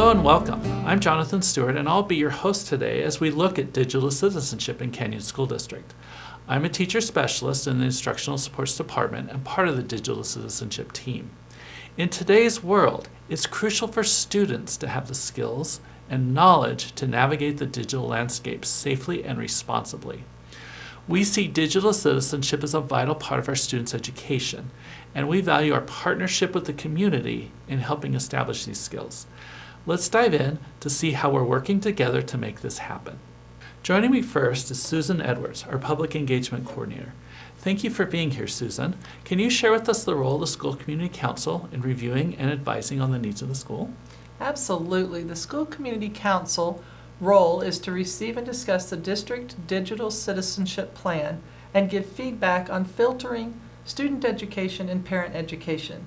Hello and welcome. I'm Jonathan Stewart and I'll be your host today as we look at digital citizenship in Canyon School District. I'm a teacher specialist in the Instructional Supports Department and part of the digital citizenship team. In today's world, it's crucial for students to have the skills and knowledge to navigate the digital landscape safely and responsibly. We see digital citizenship as a vital part of our students' education, and we value our partnership with the community in helping establish these skills. Let's dive in to see how we're working together to make this happen. Joining me first is Susan Edwards, our Public Engagement Coordinator. Thank you for being here, Susan. Can you share with us the role of the School Community Council in reviewing and advising on the needs of the school? Absolutely. The School Community Council role is to receive and discuss the district digital citizenship plan and give feedback on filtering, student education, and parent education.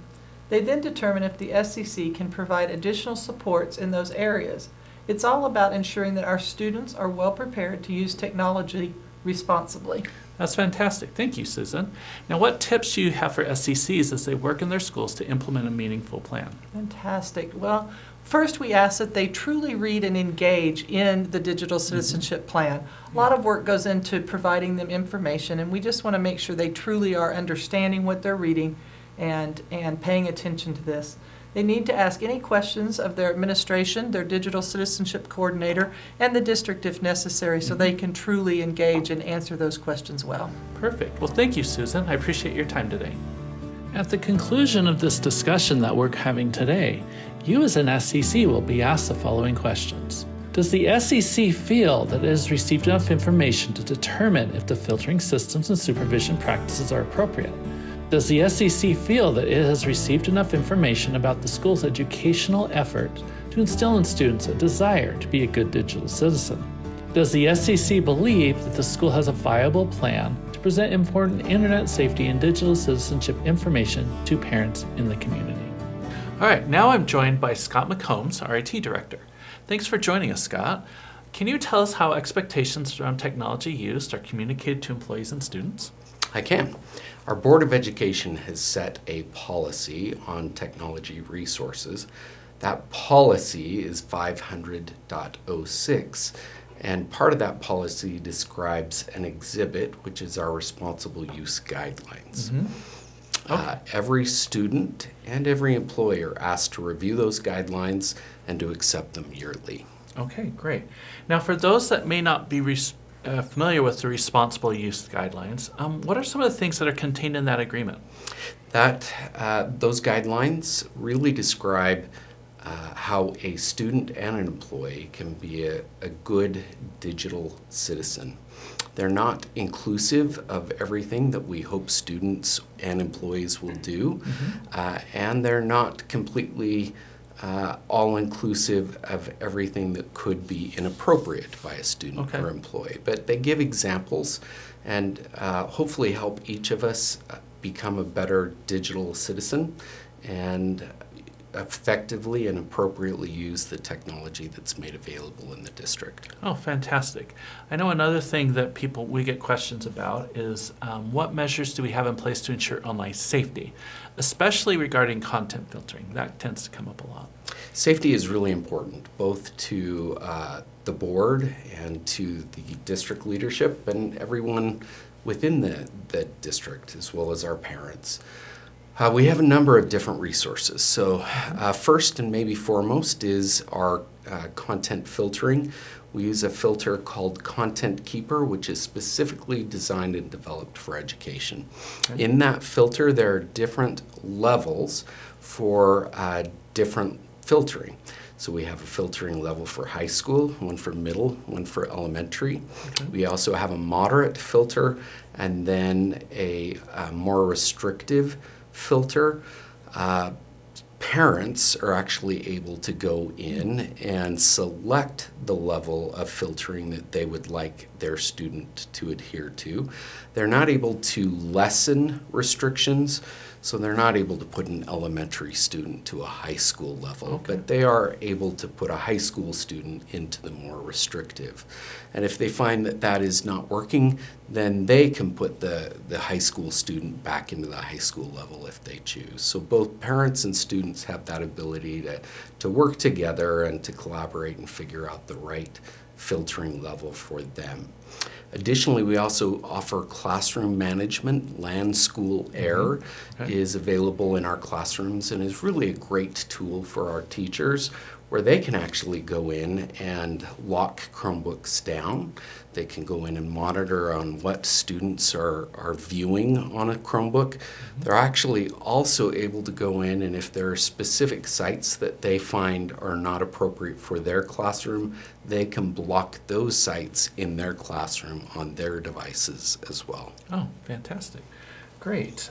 They then determine if the SCC can provide additional supports in those areas. It's all about ensuring that our students are well prepared to use technology responsibly. That's fantastic. Thank you, Susan. Now, what tips do you have for SCCs as they work in their schools to implement a meaningful plan? Fantastic. Well, first we ask that they truly read and engage in the digital citizenship plan. A lot of work goes into providing them information, and we just want to make sure they truly are understanding what they're reading and paying attention to this. They need to ask any questions of their administration, their digital citizenship coordinator, and the district if necessary, so they can truly engage and answer those questions well. Perfect. Well, thank you, Susan. I appreciate your time today. At the conclusion of this discussion that we're having today, you as an SCC will be asked the following questions. Does the SCC feel that it has received enough information to determine if the filtering systems and supervision practices are appropriate? Does the SCC feel that it has received enough information about the school's educational effort to instill in students a desire to be a good digital citizen? Does the SCC believe that the school has a viable plan to present important internet safety and digital citizenship information to parents in the community? All right, now I'm joined by Scott McCombs, our IT Director. Thanks for joining us, Scott. Can you tell us how expectations around technology used are communicated to employees and students? I can. Our Board of Education has set a policy on technology resources. That policy is 500.06, and part of that policy describes an exhibit, which is our responsible use guidelines. Okay. Every student and every employer are asked to review those guidelines and to accept them yearly. Okay, great. Now, for those that may not be familiar with the responsible use guidelines, what are some of the things that are contained in that agreement? Those guidelines really describe how a student and an employee can be a good digital citizen. They're not inclusive of everything that we hope students and employees will do, and they're not completely all-inclusive of everything that could be inappropriate by a student or employee. But they give examples and hopefully help each of us become a better digital citizen and effectively and appropriately use the technology that's made available in the district. Oh, fantastic. I know another thing that we get questions about is what measures do we have in place to ensure online safety, especially regarding content filtering? That tends to come up a lot. Safety is really important, both to the board and to the district leadership and everyone within the district, as well as our parents. We have a number of different resources. So first and maybe foremost is our content filtering. We use a filter called Content Keeper, which is specifically designed and developed for education. Okay. In that filter, there are different levels for different filtering. So we have a filtering level for high school, one for middle, one for elementary. Okay. We also have a moderate filter and then a more restrictive filter. Parents are actually able to go in and select the level of filtering that they would like their student to adhere to. They're not able to lessen restrictions, So they're not able to put an elementary student to a high school level, Okay. but they are able to put a high school student into the more restrictive. And if they find that that is not working, then they can put the high school student back into the high school level if they choose. So both parents and students have that ability to work together and to collaborate and figure out the right filtering level for them. Additionally, we also offer classroom management. Land School Air is available in our classrooms and is really a great tool for our teachers where they can actually go in and lock Chromebooks down. They can go in and monitor on what students are viewing on a Chromebook. They're actually also able to go in, and if there are specific sites that they find are not appropriate for their classroom, they can block those sites in their classroom on their devices as well. Oh, fantastic. Great.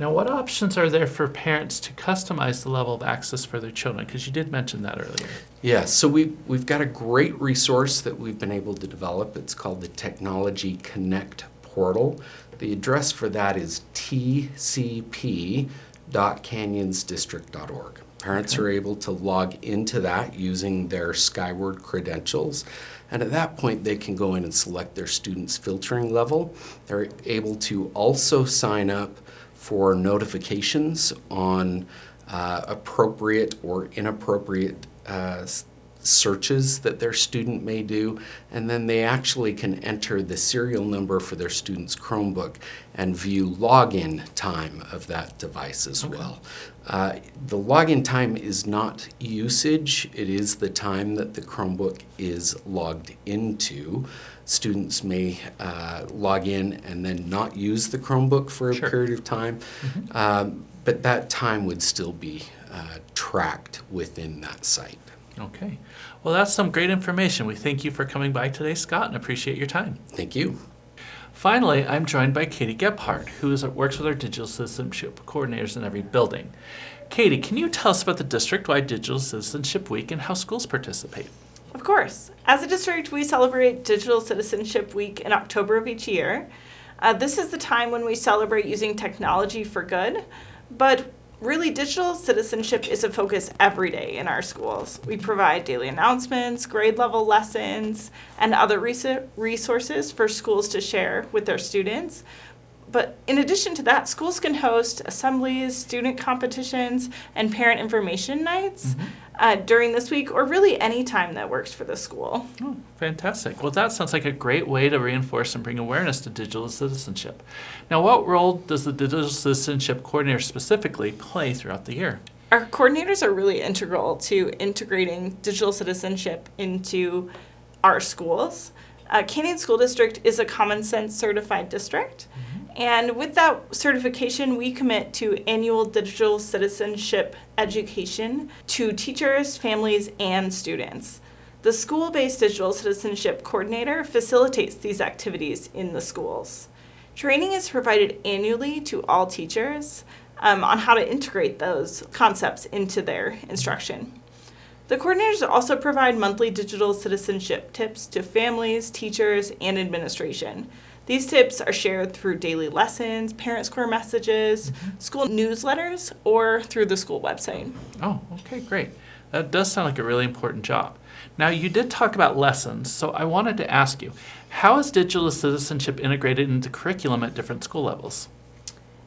Now, what options are there for parents to customize the level of access for their children? Because you did mention that earlier. Yeah, so we've got a great resource that we've been able to develop. It's called the Technology Connect portal. The address for that is tcp.canyonsdistrict.org. Parents are able to log into that using their Skyward credentials. And at that point, they can go in and select their student's filtering level. They're able to also sign up for notifications on appropriate or inappropriate searches that their student may do, and then they actually can enter the serial number for their student's Chromebook and view login time of that device as well. The login time is not usage, it is the time that the Chromebook is logged into. Students may log in and then not use the Chromebook for a period of time, but that time would still be tracked within that site. Okay. Well, that's some great information. We thank you for coming by today, Scott, and appreciate your time. Thank you. Finally, I'm joined by Katie Gebhardt, who works with our digital citizenship coordinators in every building. Katie, can you tell us about the district-wide Digital Citizenship Week and how schools participate? Of course. As a district, we celebrate Digital Citizenship Week in October of each year. This is the time when we celebrate using technology for good, but really digital citizenship is a focus every day in our schools. We provide daily announcements, grade level lessons, and other resources for schools to share with their students. But in addition to that, schools can host assemblies, student competitions, and parent information nights during this week, or really any time that works for the school. Oh, fantastic. Well, that sounds like a great way to reinforce and bring awareness to digital citizenship. Now, what role does the Digital Citizenship Coordinator specifically play throughout the year? Our coordinators are really integral to integrating digital citizenship into our schools. Canyon School District is a Common Sense certified district. And with that certification, we commit to annual digital citizenship education to teachers, families, and students. The school-based digital citizenship coordinator facilitates these activities in the schools. Training is provided annually to all teachers on how to integrate those concepts into their instruction. The coordinators also provide monthly digital citizenship tips to families, teachers, and administration. These tips are shared through daily lessons, parent square messages, school newsletters, or through the school website. Oh, okay, great. That does sound like a really important job. Now, you did talk about lessons, so I wanted to ask you, how is digital citizenship integrated into curriculum at different school levels?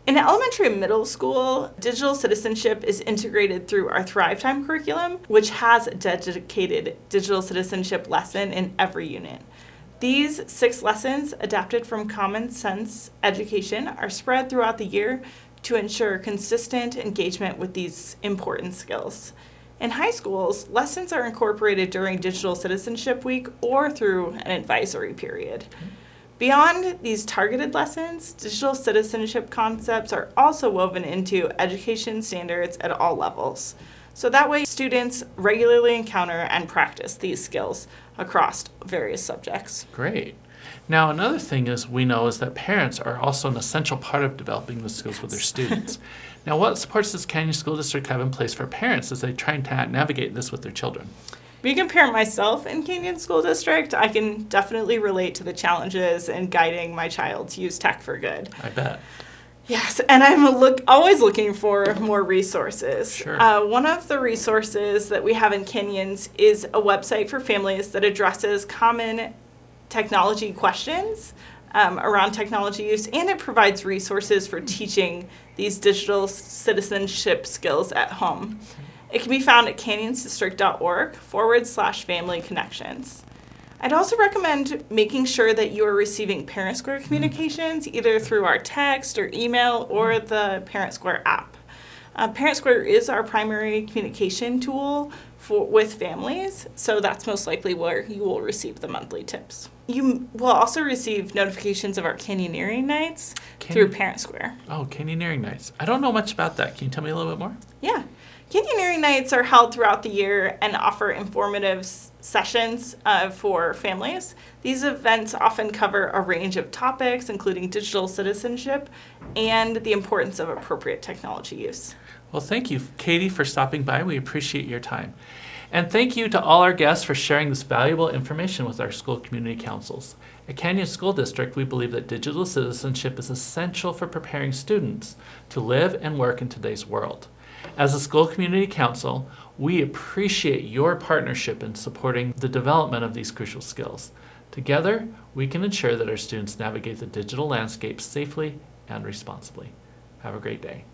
In elementary and middle school, digital citizenship is integrated through our Thrive Time curriculum, which has a dedicated digital citizenship lesson in every unit. These 6 lessons, adapted from Common Sense education, are spread throughout the year to ensure consistent engagement with these important skills. In high schools, lessons are incorporated during Digital Citizenship Week or through an advisory period. Beyond these targeted lessons, digital citizenship concepts are also woven into education standards at all levels. So that way, students regularly encounter and practice these skills across various subjects. Great. Now, another thing we know is that parents are also an essential part of developing the skills with their students. Now, what supports does Canyon School District have in place for parents as they try and navigate this with their children? Being a parent myself in Canyon School District, I can definitely relate to the challenges in guiding my child to use tech for good. I bet. Yes, and I'm always looking for more resources. Sure. One of the resources that we have in Canyons is a website for families that addresses common technology questions around technology use, and it provides resources for teaching these digital citizenship skills at home. It can be found at canyonsdistrict.org/family connections. I'd also recommend making sure that you are receiving Parent Square communications either through our text or email or the Parent Square app. Parent Square is our primary communication tool with families, so that's most likely where you will receive the monthly tips. You will also receive notifications of our Canyoneering nights through Parent Square. Oh, Canyoneering nights. I don't know much about that. Can you tell me a little bit more? Yeah. Canyoneering nights are held throughout the year and offer informative sessions for families. These events often cover a range of topics, including digital citizenship and the importance of appropriate technology use. Well, thank you, Katie, for stopping by. We appreciate your time. And thank you to all our guests for sharing this valuable information with our school community councils. At Canyon School District, we believe that digital citizenship is essential for preparing students to live and work in today's world. As a school community council, we appreciate your partnership in supporting the development of these crucial skills. Together, we can ensure that our students navigate the digital landscape safely and responsibly. Have a great day.